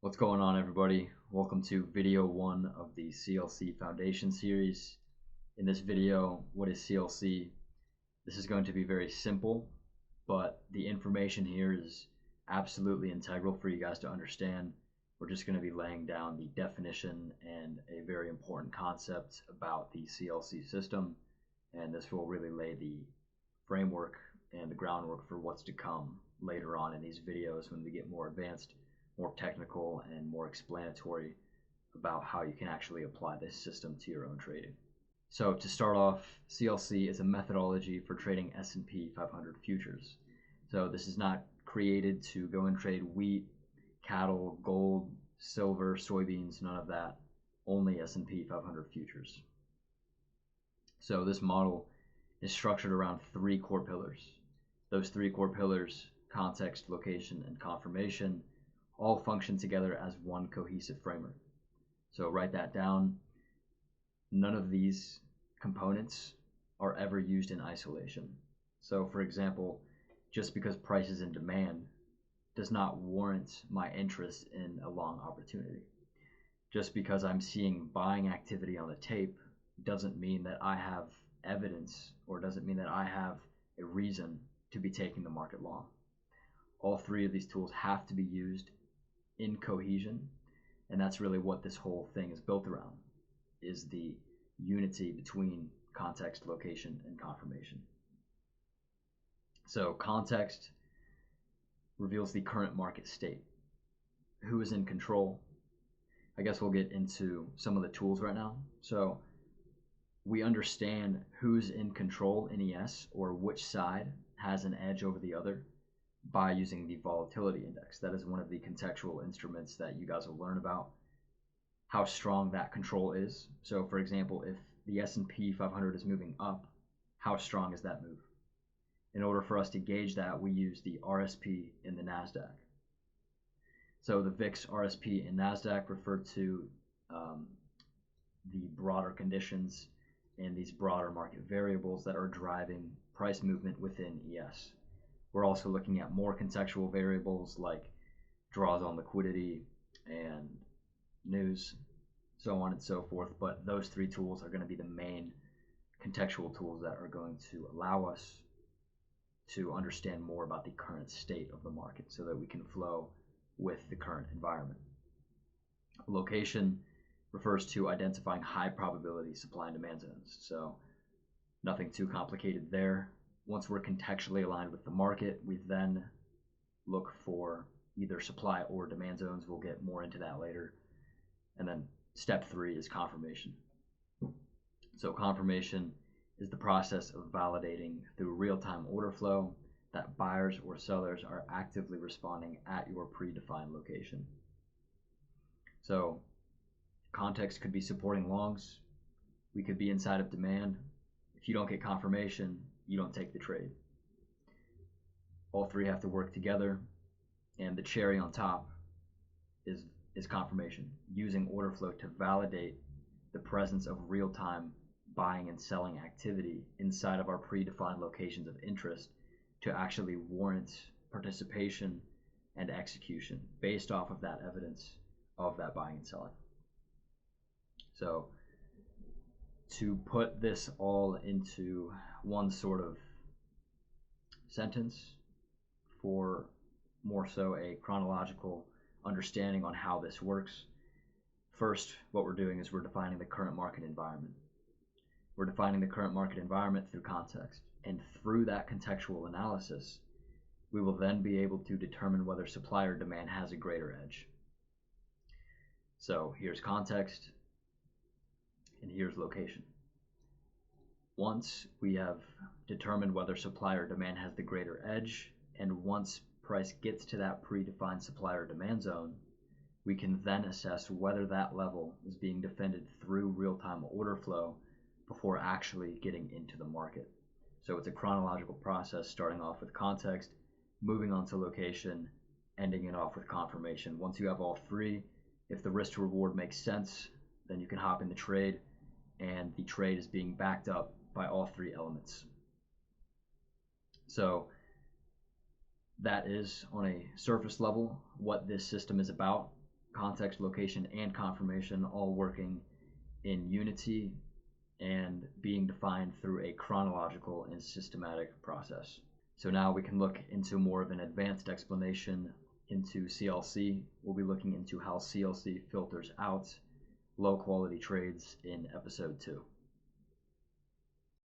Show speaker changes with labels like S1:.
S1: What's going on, everybody? Welcome to video 1 of the CLC Foundation series. In this video, what is CLC? This is going to be very simple, but the information here is absolutely integral for you guys to understand. We're just going to be laying down the definition and a very important concept about the CLC system, and this will really lay the framework and the groundwork for what's to come later on in these videos when we get more advanced, more technical, and more explanatory about how you can actually apply this system to your own trading. So to start off, CLC is a methodology for trading S&P 500 futures. So this is not created to go and trade wheat, cattle, gold, silver, soybeans, none of that, only S&P 500 futures. So this model is structured around 3 core pillars. Those 3 core pillars, context, location, and confirmation, all function together as one cohesive framework. So write that down. None of these components are ever used in isolation. So for example, just because price is in demand does not warrant my interest in a long opportunity. Just because I'm seeing buying activity on the tape doesn't mean that I have evidence, or doesn't mean that I have a reason to be taking the market long. All 3 of these tools have to be used in cohesion, and that's really what this whole thing is built around, is the unity between context, location, and confirmation. So context reveals the current market state. Who is in control? I guess we'll get into some of the tools right now. So we understand who's in control in ES, or which side has an edge over the other, by using the volatility index. That is one of the contextual instruments that you guys will learn about, how strong that control is. So for example, if the S&P 500 is moving up, how strong is that move? In order for us to gauge that, we use the RSP in the NASDAQ. So the VIX, RSP, and NASDAQ refer to the broader conditions and these broader market variables that are driving price movement within ES. We're also looking at more contextual variables like draws on liquidity and news, so on and so forth. But those 3 tools are going to be the main contextual tools that are going to allow us to understand more about the current state of the market so that we can flow with the current environment. Location refers to identifying high probability supply and demand zones. So nothing too complicated there. Once we're contextually aligned with the market, we then look for either supply or demand zones. We'll get more into that later. And then step 3 is confirmation. So confirmation is the process of validating through real-time order flow that buyers or sellers are actively responding at your predefined location. So context could be supporting longs. We could be inside of demand. If you don't get confirmation, you don't take the trade. All 3 have to work together, and the cherry on top is confirmation, using order flow to validate the presence of real-time buying and selling activity inside of our predefined locations of interest to actually warrant participation and execution based off of that evidence of that buying and selling. So to put this all into one sort of sentence for more so a chronological understanding on how this works, first what we're doing is we're defining the current market environment. We're defining the current market environment through context, and through that contextual analysis we will then be able to determine whether supply or demand has a greater edge. So here's context and here's location. Once we have determined whether supply or demand has the greater edge, and once price gets to that predefined supply or demand zone, we can then assess whether that level is being defended through real-time order flow before actually getting into the market. So it's a chronological process, starting off with context, moving on to location, ending it off with confirmation. Once you have all 3, if the risk to reward makes sense, then you can hop in the trade, and the trade is being backed up by all 3 elements. So that is, on a surface level, what this system is about. context, location, and confirmation all working in unity and being defined through a chronological and systematic process. So now we can look into more of an advanced explanation into CLC. We'll be looking into how CLC filters out low quality trades in episode 2.